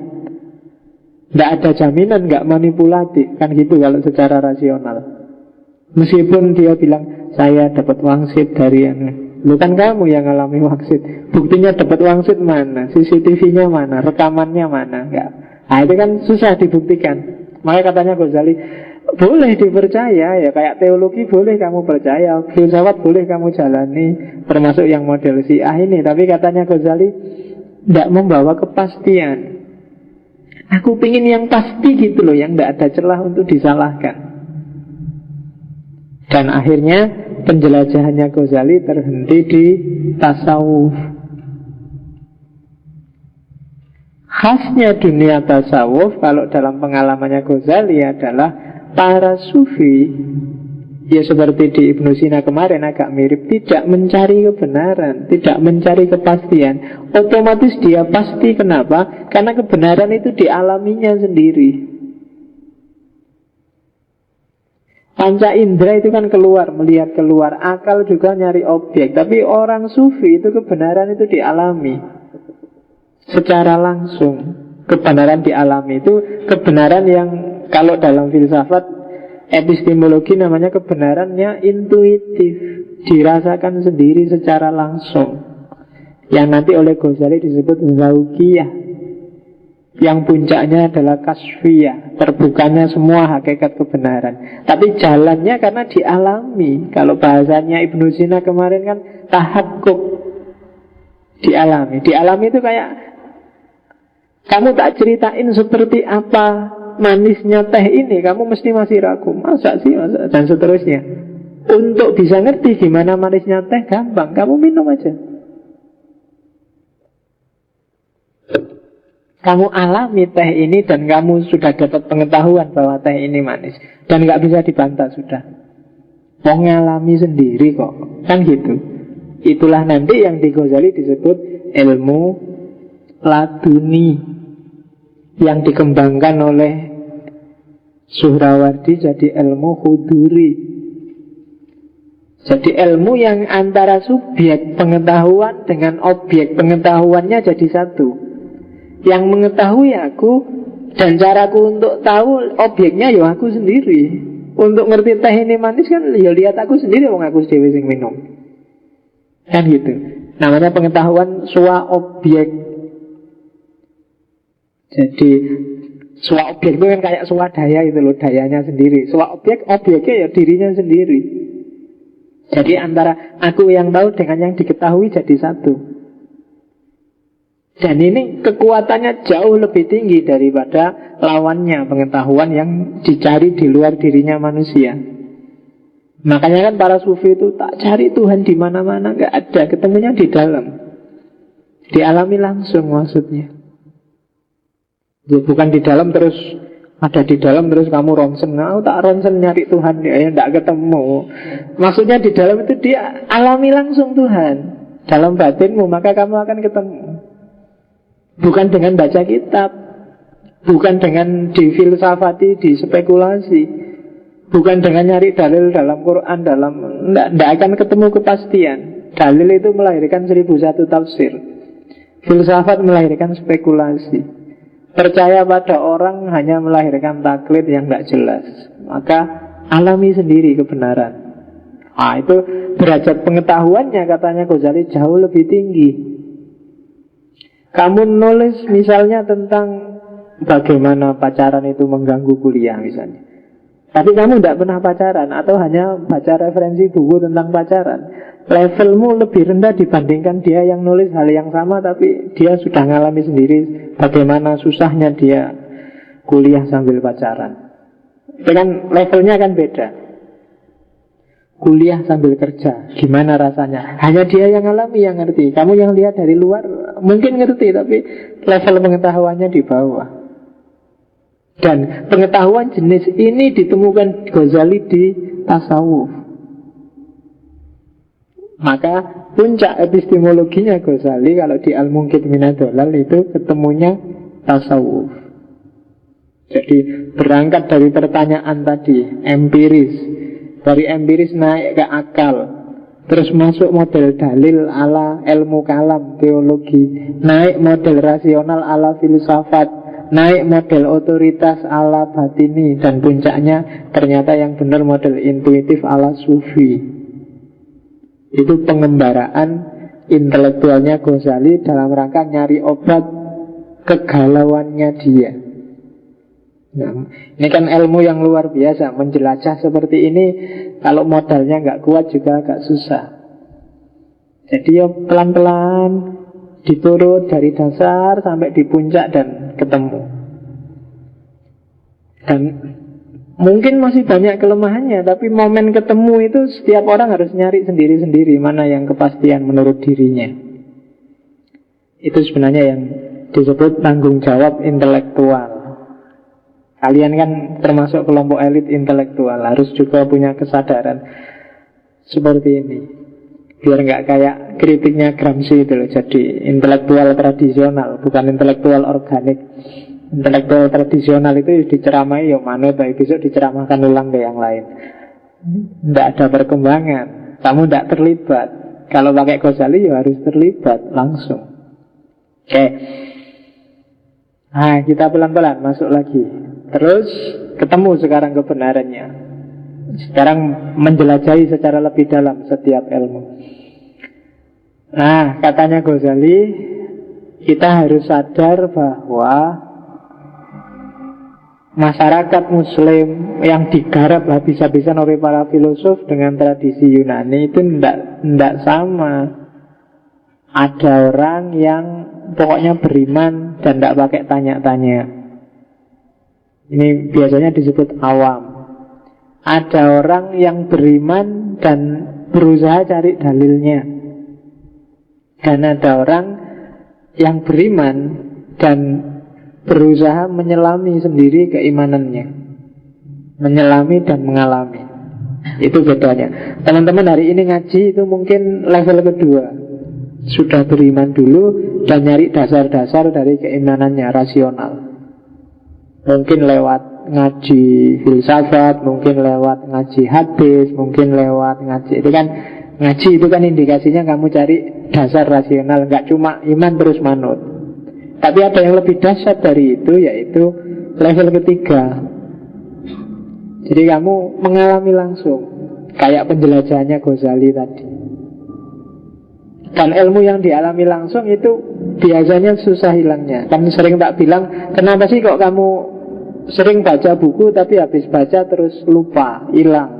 Tidak ada jaminan, nggak manipulatif. Kan gitu kalau secara rasional. Meskipun dia bilang, saya dapat wangsit dari lu kan kamu yang ngalami wangsit. Buktinya dapat wangsit mana? CCTV-nya mana? Rekamannya mana? Enggak. Nah itu kan susah dibuktikan. Makanya katanya Ghazali, boleh dipercaya ya, kayak teologi boleh kamu percaya, filsafat boleh kamu jalani, termasuk yang model Syiah ini. Tapi katanya Ghazali tidak membawa kepastian. Aku pingin yang pasti gitu loh, yang tidak ada celah untuk disalahkan. Dan akhirnya penjelajahannya Ghazali terhenti di tasawuf. Khasnya dunia tasawuf kalau dalam pengalamannya Ghazali adalah para sufi, ya seperti di Ibnu Sina kemarin agak mirip, tidak mencari kebenaran, tidak mencari kepastian. Otomatis dia pasti. Kenapa? Karena kebenaran itu dialaminya sendiri. Panca indera itu kan keluar, melihat keluar. Akal juga nyari objek. Tapi orang sufi itu kebenaran itu dialami secara langsung. Kebenaran dialami itu kebenaran yang kalau dalam filsafat epistemologi namanya kebenarannya intuitif, dirasakan sendiri secara langsung, yang nanti oleh Ghazali disebut zauqiyah, yang puncaknya adalah kasfiyah, terbukanya semua hakikat kebenaran. Tapi jalannya karena dialami. Kalau bahasanya Ibnu Sina kemarin kan tahakkuk, dialami. Dialami itu kayak kamu tak ceritain seperti apa manisnya teh ini, kamu mesti masih ragu. Masa sih, masa? Dan seterusnya. Untuk bisa ngerti gimana manisnya teh gampang, kamu minum aja. Kamu alami teh ini dan kamu sudah dapat pengetahuan bahwa teh ini manis. Dan gak bisa dibantah sudah. Mau ngalami sendiri kok. Kan gitu. Itulah nanti yang di Ghazali disebut ilmu laduni, yang dikembangkan oleh Suhrawardi jadi ilmu huduri. Jadi ilmu yang antara subjek pengetahuan dengan objek pengetahuannya jadi satu. Yang mengetahui aku dan caraku untuk tahu objeknya ya aku sendiri. Untuk ngerti teh ini manis kan ya lihat aku sendiri, wong aku dhewe sing minum. Kan gitu. Namanya pengetahuan swa objek. Jadi swa objek itu kan kayak swadaya itu loh, dayanya sendiri. Swa objek, objeknya ya dirinya sendiri. Jadi antara aku yang tahu dengan yang diketahui jadi satu. Dan ini kekuatannya jauh lebih tinggi daripada lawannya, pengetahuan yang dicari di luar dirinya manusia. Makanya kan para sufi itu tak cari Tuhan di mana-mana, nggak ada, ketemunya di dalam. Dialami langsung maksudnya. Bukan di dalam terus ada di dalam terus kamu ronsen. Nah, tak ronsen nyari Tuhan ya tidak ketemu. Maksudnya di dalam itu dia alami langsung Tuhan dalam batinmu, maka kamu akan ketemu. Bukan dengan baca kitab, bukan dengan difilsafati, dispekulasi, bukan dengan nyari dalil dalam Quran, tidak akan ketemu kepastian. Dalil itu melahirkan 1001 tafsir. Filsafat melahirkan spekulasi. Percaya pada orang hanya melahirkan taklid yang tidak jelas. Maka alami sendiri kebenaran. Nah itu derajat pengetahuannya katanya Ghazali jauh lebih tinggi. Kamu nulis misalnya tentang bagaimana pacaran itu mengganggu kuliah misalnya, tapi kamu tidak pernah pacaran atau hanya baca referensi buku tentang pacaran, levelmu lebih rendah dibandingkan dia yang nulis hal yang sama tapi dia sudah ngalami sendiri bagaimana susahnya dia kuliah sambil pacaran. Itu kan levelnya kan beda. Kuliah sambil kerja, gimana rasanya? Hanya dia yang ngalami yang ngerti. Kamu yang lihat dari luar mungkin ngerti tapi level pengetahuannya di bawah. Dan pengetahuan jenis ini ditemukan Ghazali di tasawuf. Maka puncak epistemologinya Ghazali kalau di Al-Munqidh Minad Dhalal itu ketemunya tasawuf. Jadi berangkat dari pertanyaan tadi, empiris. Dari empiris naik ke akal, terus masuk model dalil ala ilmu kalam, teologi, naik model rasional ala filsafat, naik model otoritas ala batini, dan puncaknya ternyata yang benar model intuitif ala sufi. Itu pengembaraan intelektualnya Ghazali dalam rangka nyari obat kegalauannya dia. Nah, ini kan ilmu yang luar biasa. Menjelajah seperti ini kalau modalnya nggak kuat juga agak susah. Jadi ya pelan-pelan diturut dari dasar sampai di puncak dan ketemu. Dan mungkin masih banyak kelemahannya, tapi momen ketemu itu setiap orang harus nyari sendiri-sendiri mana yang kepastian menurut dirinya. Itu sebenarnya yang disebut tanggung jawab intelektual. Kalian kan termasuk kelompok elit intelektual, harus juga punya kesadaran seperti ini. Biar nggak kayak kritiknya Gramsci itu loh, jadi intelektual tradisional, bukan intelektual organik. Intelektual tradisional itu diceramai ya manut, tapi besok diceramahkan ulang ke yang lain. Tidak ada perkembangan, kamu tidak terlibat. Kalau pakai Ghazali ya harus terlibat langsung. Oke. Nah, kita pelan-pelan masuk lagi. Terus ketemu sekarang kebenarannya. Sekarang menjelajahi secara lebih dalam setiap ilmu. Nah, katanya Ghazali, kita harus sadar bahwa masyarakat Muslim yang digarap habis-habisan oleh para filosof dengan tradisi Yunani itu tidak sama. Ada orang yang pokoknya beriman dan tidak pakai tanya-tanya. Ini biasanya disebut awam. Ada orang yang beriman dan berusaha cari dalilnya. Dan ada orang yang beriman dan berusaha menyelami sendiri keimanannya. Menyelami dan mengalami. Itu bedanya. Teman-teman hari ini ngaji itu mungkin level kedua. Sudah beriman dulu dan nyari dasar-dasar dari keimanannya, rasional. Mungkin lewat ngaji filsafat, mungkin lewat ngaji hadis, mungkin lewat ngaji. Itu kan ngaji itu kan indikasinya kamu cari dasar rasional, nggak cuma iman terus manut. Tapi ada yang lebih dahsyat dari itu, yaitu level ketiga. Jadi kamu mengalami langsung, kayak penjelajahannya Ghazali tadi. Dan ilmu yang dialami langsung itu biasanya susah hilangnya. Kan sering tak bilang, kenapa sih kok kamu sering baca buku tapi habis baca terus lupa, hilang,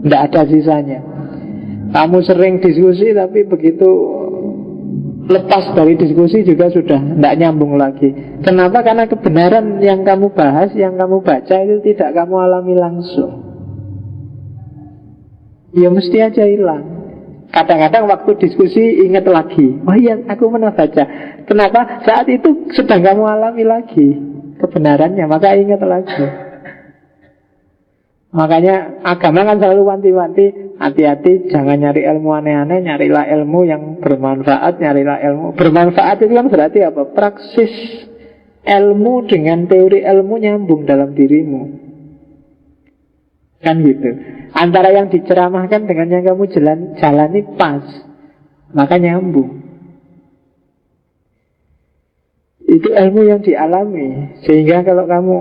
tidak ada sisanya. Kamu sering diskusi tapi begitu lepas dari diskusi juga sudah tidak nyambung lagi. Kenapa? Karena kebenaran yang kamu bahas, yang kamu baca itu tidak kamu alami langsung. Ya mesti aja hilang. Kadang-kadang waktu diskusi ingat lagi, oh iya aku pernah baca. Kenapa? Saat itu sedang kamu alami lagi kebenarannya, maka ingat lagi. Makanya agama kan selalu wanti-wanti, hati-hati jangan nyari ilmu aneh-aneh, nyarilah ilmu yang bermanfaat. Nyarilah ilmu bermanfaat itu kan berarti apa? Praksis ilmu dengan teori ilmu nyambung dalam dirimu, kan gitu. Antara yang diceramahkan dengan yang kamu jalani pas, maka nyambung. Itu ilmu yang dialami. Sehingga kalau kamu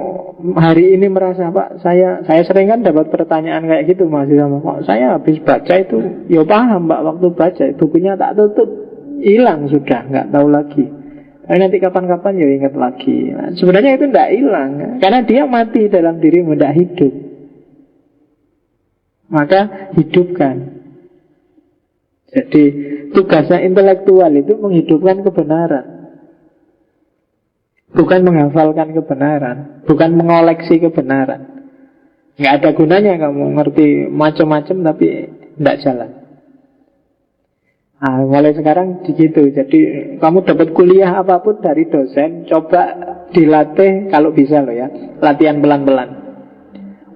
hari ini merasa, Pak, saya sering kan dapat pertanyaan kayak gitu masih sama, Pak, saya habis baca itu, ya paham Pak, waktu baca bukunya tak tutup, hilang sudah, nggak tahu lagi. Tapi nanti kapan-kapan ya ingat lagi. Nah, sebenarnya itu tidak hilang, karena dia mati dalam dirimu, tidak hidup. Maka hidupkan. Jadi tugasnya intelektual itu menghidupkan kebenaran, bukan menghafalkan kebenaran, bukan mengoleksi kebenaran. Nggak ada gunanya kamu ngerti macam-macam tapi tidak jalan. Mulai sekarang begitu. Jadi kamu dapat kuliah apapun dari dosen, coba dilatih kalau bisa loh ya. Latihan pelan-pelan.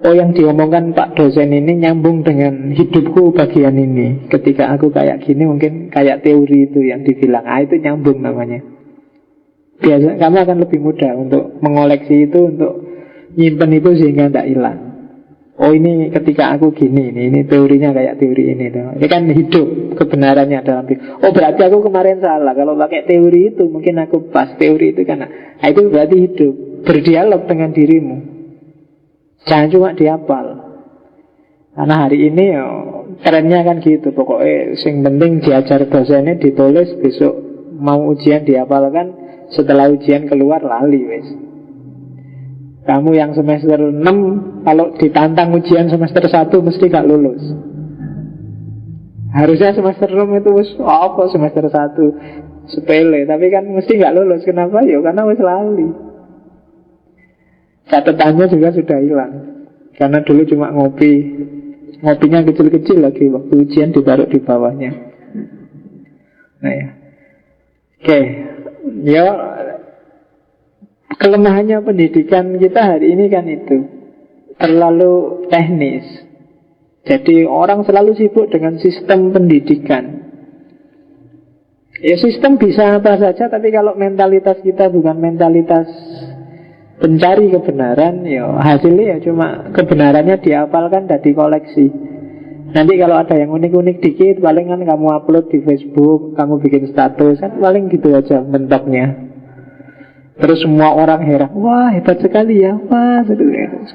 Oh, yang diomongkan Pak dosen ini nyambung dengan hidupku bagian ini. Ketika aku kayak gini mungkin kayak teori itu yang dibilang. Itu nyambung namanya. Biasa kamu akan lebih mudah untuk mengoleksi itu, untuk nyimpen itu sehingga tidak hilang. Oh, ini ketika aku gini, ini teorinya kayak teori ini tuh. Ini kan hidup kebenarannya dalam hidup. Oh, berarti aku kemarin salah. Kalau pakai teori itu mungkin aku pas teori itu karena itu berarti hidup. Berdialog dengan dirimu. Jangan cuma dihafal. Karena hari ini trennya kan gitu. Pokoknya yang penting diajar dosennya, ditulis, besok mau ujian dihafalkan, setelah ujian keluar lali wes. Kamu yang semester 6 kalau ditantang ujian semester 1 mesti gak lulus. Harusnya semester 6 itu apa semester 1 sepele, tapi kan mesti gak lulus. Kenapa? Ya karena wis lali. Catatannya juga sudah hilang. Karena dulu cuma ngopi. Ngopinya kecil-kecil lagi, waktu ujian ditaruh di bawahnya. Nah ya. Oke. Ya, kelemahannya pendidikan kita hari ini kan itu terlalu teknis. Jadi orang selalu sibuk dengan sistem pendidikan. Ya sistem bisa apa saja, tapi kalau mentalitas kita bukan mentalitas pencari kebenaran, ya hasilnya ya cuma kebenarannya dihafalkan dan dikoleksi. Nanti kalau ada yang unik-unik dikit, paling kan kamu upload di Facebook, kamu bikin status, kan paling gitu aja mentoknya. Terus semua orang heran, wah hebat sekali ya, wah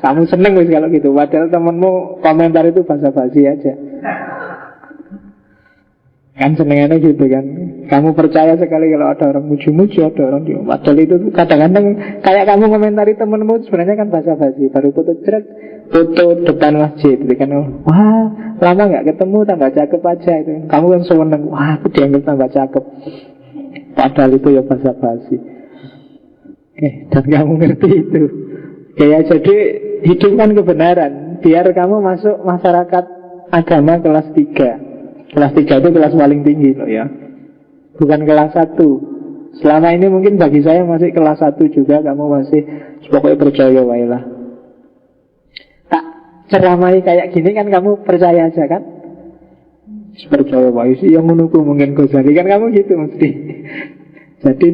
kamu seneng wis kalau gitu. Padahal temenmu komentar itu basa-basi aja. Kan senengannya gitu kan. Kamu percaya sekali kalau ada orang muji-muji, ada orang di. Padahal itu kadang-kadang kayak kamu komentari temenmu sebenarnya kan basa-basi. Baru foto depan masjid gitu kan. Wah lama gak ketemu, tambah cakep aja itu. Kamu kan seneng, wah aku dianggap tambah cakep. Padahal itu ya basa-basi. Dan kamu ngerti itu. Ya jadi hidupkan kebenaran. Biar kamu masuk masyarakat agama kelas 3. Kelas 3 itu kelas paling tinggi loh ya. Bukan kelas 1. Selama ini mungkin bagi saya masih kelas 1 juga. Kamu masih pokoknya percaya wailah. Tak ceramai kayak gini kan kamu percaya aja kan. Percaya wailah sih yang menunggu mungkin Ghazali kan kamu gitu mesti. Jadi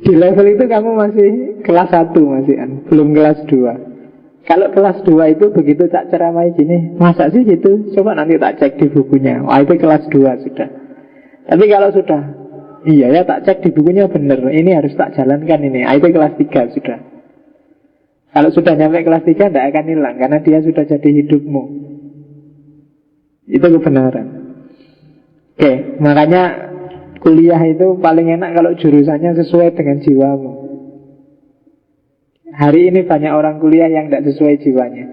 di level itu kamu masih kelas 1 masih belum kelas 2. Kalau kelas 2 itu begitu tak ceramai gini, masa sih gitu? Coba nanti tak cek di bukunya. Wah itu kelas 2 sudah. Tapi kalau sudah, iya ya tak cek di bukunya bener, ini harus tak jalankan ini. Itu kelas 3 sudah. Kalau sudah nyampe kelas 3 tidak akan hilang, karena dia sudah jadi hidupmu. Itu kebenaran. Oke, makanya kuliah itu paling enak kalau jurusannya sesuai dengan jiwamu. Hari ini banyak orang kuliah yang tidak sesuai jiwanya.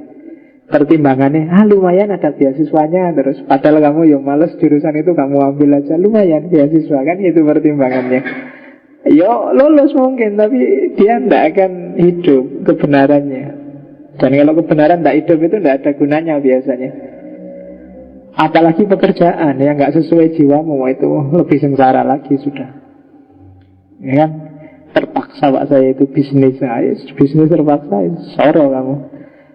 Pertimbangannya, lumayan ada beasiswanya. Terus padahal kamu yang males jurusan itu kamu ambil aja. Lumayan beasiswa kan, itu pertimbangannya. Yo lulus mungkin, tapi dia tidak akan hidup kebenarannya. Dan kalau kebenaran tidak hidup itu tidak ada gunanya biasanya. Apalagi pekerjaan yang nggak sesuai jiwamu, itu lebih sengsara lagi sudah. Ya kan? Terpaksa Pak saya itu bisnis terpaksa, soro kamu.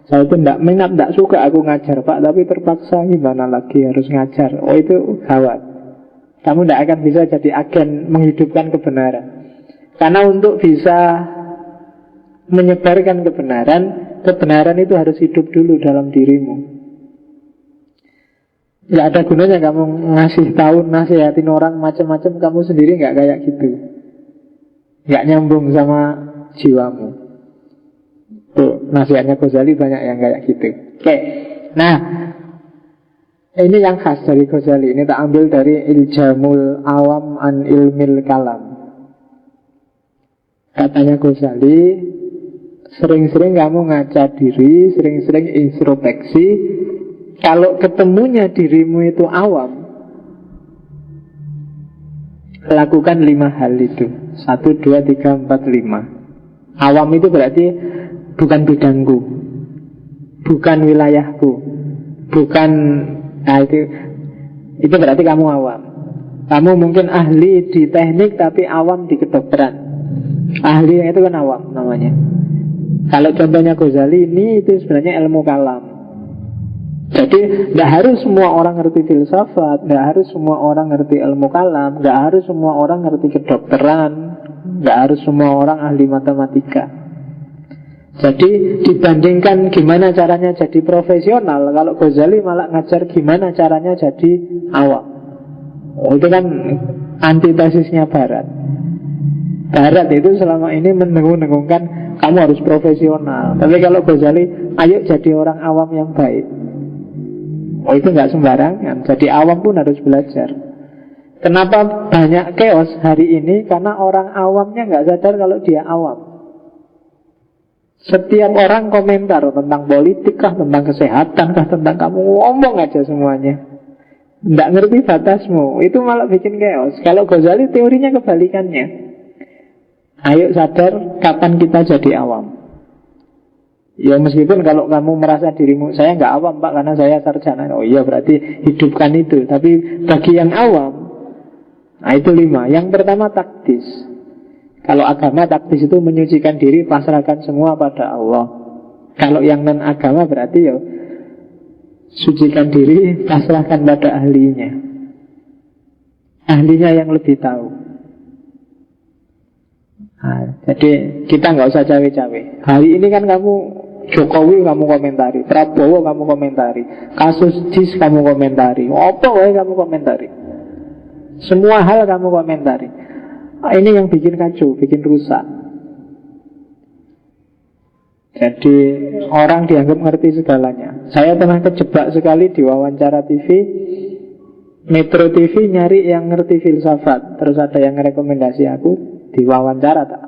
Saya itu tidak minat, tidak suka aku ngajar Pak, tapi terpaksa, gimana lagi harus ngajar. Oh itu gawat. Kamu tidak akan bisa jadi agen menghidupkan kebenaran. Karena untuk bisa menyebarkan kebenaran itu harus hidup dulu dalam dirimu. Gak ada gunanya kamu ngasih tahu, nasihatin orang macam-macam, kamu sendiri gak kayak gitu. Gak nyambung sama jiwamu. Tuh, nasihatnya Ghazali banyak yang kayak gitu. Oke, nah ini yang khas dari Ghazali. Ini tak ambil dari Iljamul Awam an Ilmil Kalam. Katanya Ghazali, sering-sering kamu ngaca diri, sering-sering introspeksi. Kalau ketemunya dirimu itu awam, lakukan 5 hal itu. 1, 2, 3, 4, 5. Awam itu berarti bukan bidangku, bukan wilayahku, bukan, nah itu berarti kamu awam. Kamu mungkin ahli di teknik tapi awam di kedokteran. Ahli itu kan awam namanya. Kalau contohnya Ghazali ini, itu sebenarnya ilmu kalam. Jadi tidak harus semua orang ngerti filsafat, tidak harus semua orang ngerti ilmu kalam, tidak harus semua orang ngerti kedokteran, tidak harus semua orang ahli matematika. Jadi dibandingkan gimana caranya jadi profesional, kalau Ghazali malah ngajar gimana caranya jadi awam. Itu kan antitesisnya Barat. Barat itu selama ini mendengung-dengungkan kamu harus profesional. Tapi kalau Ghazali, ayo jadi orang awam yang baik. Itu gak sembarangan. Jadi awam pun harus belajar. Kenapa banyak chaos hari ini? Karena orang awamnya gak sadar kalau dia awam. Setiap orang komentar tentang politik kah, tentang kesehatan kah, tentang kamu, ngomong aja semuanya. Nggak ngerti batasmu. Itu malah bikin chaos. Kalau Ghazali teorinya kebalikannya. Ayo sadar kapan kita jadi awam. Ya meskipun kalau kamu merasa dirimu, saya nggak awam Pak karena saya sarjana. Oh iya berarti hidupkan itu. Tapi bagi yang awam, nah itu 5. Yang pertama taktis. Kalau agama taktis itu menyucikan diri, pasrahkan semua pada Allah. Kalau yang non agama berarti ya sucikan diri, pasrahkan pada ahlinya. Ahlinya yang lebih tahu. Nah, jadi kita nggak usah cawe-cawe. Hari ini kan kamu Jokowi kamu komentari, Prabowo kamu komentari, kasus JIS kamu komentari, apa wae kamu komentari. Semua hal kamu komentari. Ini yang bikin kacau, bikin rusak. Jadi orang dianggap ngerti segalanya. Saya pernah kejebak sekali di wawancara TV. Metro TV nyari yang ngerti filsafat. Terus ada yang rekomendasi aku di wawancara tak.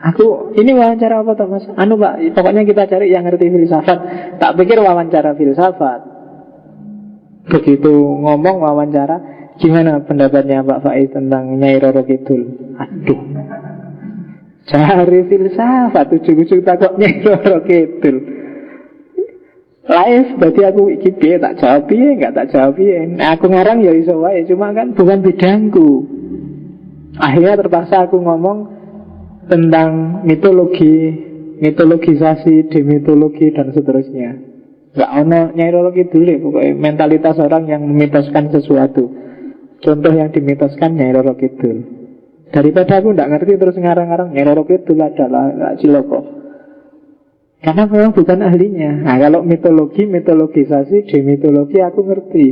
Aku, ini wawancara apa tak mas? Anu pak, pokoknya kita cari yang ngerti filsafat. Tak pikir wawancara filsafat. Begitu ngomong wawancara, gimana pendapatnya Pak Faiz tentang Nyai Roro Kidul? Aduh, cari filsafat, ujung-ujung takut Nyai Roro Kidul. Live, berarti aku iki piye tak jawab piye, enggak tak jawab piye. Nah, aku ngarang ya iso wae, cuma kan bukan bidangku. Akhirnya terpaksa aku ngomong tentang mitologi, mitologisasi, demitologi dan seterusnya. Enggak ono Nyai Roro Kidul, pokoknya mentalitas orang yang memitoskan sesuatu. Contoh yang dimitoskan Nyai Roro Kidul. Daripada aku enggak ngerti terus ngarang-ngarang Nyai Roro Kidul adalah ciloko. Karena memang bukan ahlinya. Nah kalau mitologi, mitologisasi, demitologi aku ngerti.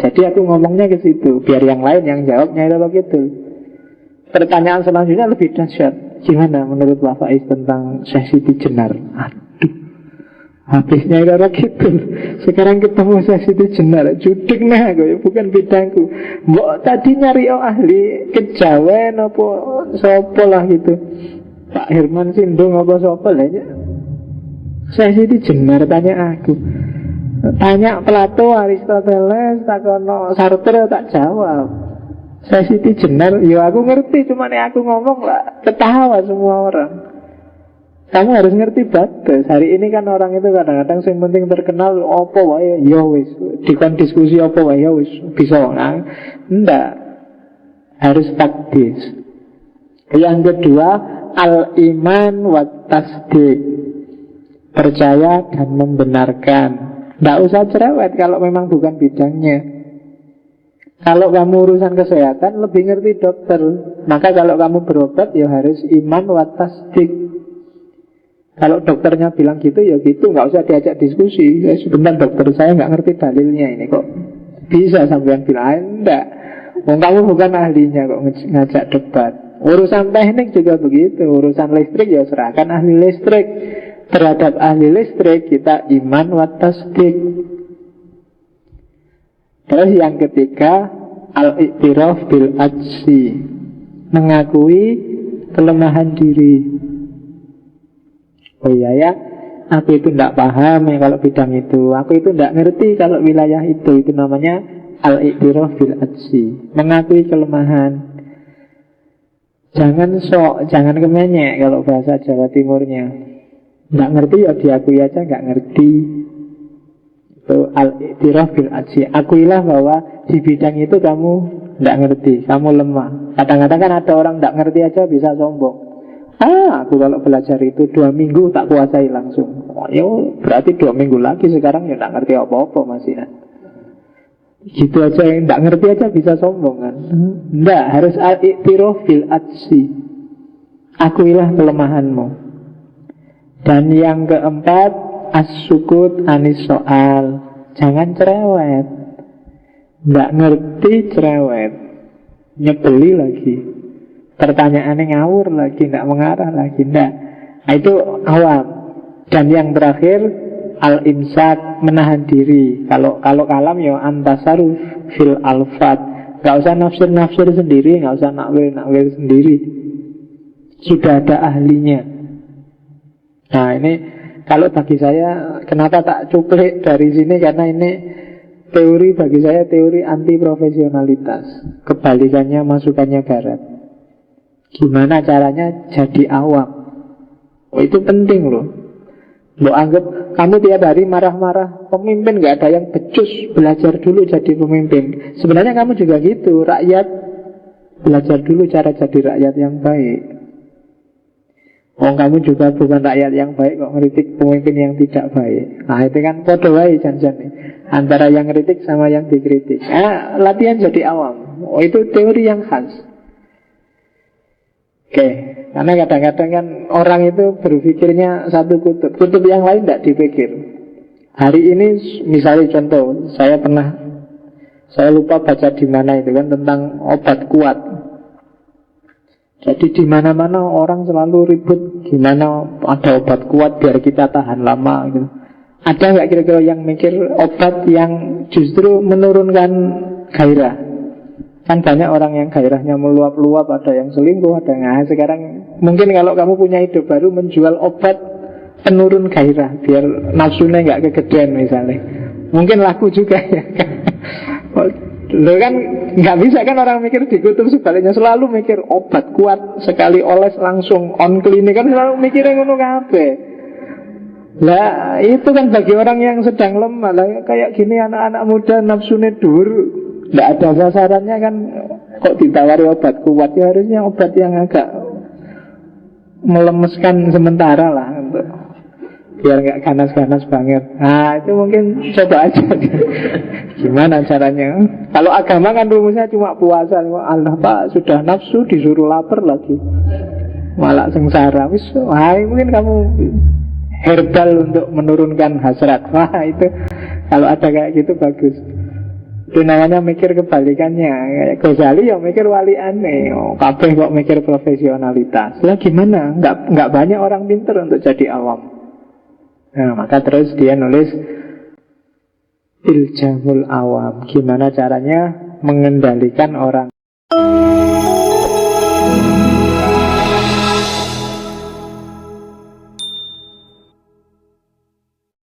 Jadi aku ngomongnya ke situ, biar yang lain yang jawab Nyai Roro Kidul. Pertanyaan selanjutnya lebih dahsyat. Gimana menurut Pak Faiz tentang Syekh Siti Jenar? Aduh, habis Nyai Roro Kidul, sekarang ketemu Syekh Siti Jenar. Judik nah aku, bukan bidangku. Mbok tadi nyari ahli kejawen apa sopo lah gitu. Pak Herman Sindung apa sopo lah ya. Syekh Siti Jenar tanya aku. Tanya Plato, Aristoteles, takono Sartre tak jawab. Syekh Siti Jenar, ya aku ngerti, cuma aku ngomong lah ketawa semua orang. Kamu harus ngerti batas. Hari ini kan orang itu kadang-kadang yang penting terkenal apa wae ya wis, dikon diskusi apa wae ya wis bisa nang. Enggak. Harus taktis. Yang kedua, al-iman wa tasdik. Percaya dan membenarkan. Tidak usah cerewet kalau memang bukan bidangnya. Kalau kamu urusan kesehatan lebih ngerti dokter, maka kalau kamu berobat ya harus iman wa tasdik. Kalau dokternya bilang gitu ya gitu, nggak usah diajak diskusi. Ya, sebentar dokter, saya nggak ngerti dalilnya ini kok bisa sampean bilang enggak. Kamu bukan ahlinya kok ngajak debat. Urusan teknik juga begitu. Urusan listrik ya serahkan ahli listrik. Terhadap ahli listrik kita iman wa tasdik. Terus yang ketiga, al-i'tiraf bil ajzi, mengakui kelemahan diri. Oh iya ya, aku itu tidak paham ya kalau bidang itu, aku itu tidak ngerti kalau wilayah itu namanya al-i'tiraf bil ajzi, mengakui kelemahan. Jangan sok, jangan kemenyek kalau bahasa Jawa Timurnya. Nggak ngerti ya diakui aja nggak ngerti. Itu al-i'tiraf bil ajzi. Akuilah bahwa di bidang itu kamu Tidak ngerti, kamu lemah. Kadang-kadang kan ada orang tidak ngerti aja bisa sombong. Aku kalau belajar itu 2 minggu tak kuasai langsung. Ya berarti 2 minggu lagi sekarang ya tidak ngerti apa-apa masih kan. Gitu aja, yang tidak ngerti aja bisa sombong kan. Tidak, harus al-i'tiraf bil ajzi. Akuilah kelemahanmu. Dan yang keempat, as-sukut anis soal. Jangan cerewet. Tidak ngerti cerewet, nyebeli lagi, pertanyaannya ngawur lagi, tidak mengarah lagi. Tidak, itu awam. Dan yang terakhir, al-imsak, menahan diri. Kalau kalam ya antasaruf fil alfat. Gak usah nafsir sendiri, gak usah nakwil sendiri. Sudah ada ahlinya. Nah ini kalau bagi saya, kenapa tak cuplik dari sini, karena ini teori bagi saya teori anti profesionalitas. Kebalikannya masukannya barat. Gimana caranya jadi awam? Itu penting loh. Lo anggap kamu tiap hari marah-marah, pemimpin gak ada yang becus, belajar dulu jadi pemimpin. Sebenarnya kamu juga gitu, rakyat belajar dulu cara jadi rakyat yang baik. Kamu juga bukan rakyat yang baik kok ngeritik pemimpin yang tidak baik. Nah itu kan podo wae jan-jan antara yang ngeritik sama yang dikritik. Latihan jadi awam. Itu teori yang khas. Oke, karena kadang-kadang kan orang itu berpikirnya satu kutub, kutub yang lain tidak dipikir. Hari ini misalnya contoh, saya lupa baca di mana itu kan tentang obat kuat. Jadi di mana-mana orang selalu ribut gimana ada obat kuat biar kita tahan lama gitu. Ada nggak kira-kira yang mikir obat yang justru menurunkan gairah? Kan banyak orang yang gairahnya meluap-luap, ada yang selingkuh, ada yang sekarang mungkin kalau kamu punya ide baru menjual obat penurun gairah biar nafsunya nggak kegedean misalnya, mungkin laku juga ya. Lo kan nggak bisa kan orang mikir di kutub sebaliknya, selalu mikir obat kuat sekali oles langsung on klinik, kan selalu mikirnya ngono kabeh. Lah itu kan bagi orang yang sedang lemah lah, kayak gini anak-anak muda nafsunya dur, nggak ada sasarannya kan, kok ditawari obat kuat, ya harusnya obat yang agak melemeskan sementara lah untuk biar nggak ganas-ganas banget. Nah itu mungkin coba aja. Gimana caranya? Kalau agama kan rumusnya cuma puasa. Allah Pak sudah nafsu disuruh lapar lagi, malah sengsara. Wah mungkin kamu herbal untuk menurunkan hasrat. Wah itu kalau ada kayak gitu bagus. Itu namanya mikir kebalikannya. Kayak Ghazali yang mikir wali aneh. Kabeh kok mikir profesionalitas. Lah gimana? Nggak banyak orang pinter untuk jadi awam. Nah, maka terus dia nulis Iljamul Awam, gimana caranya mengendalikan orang.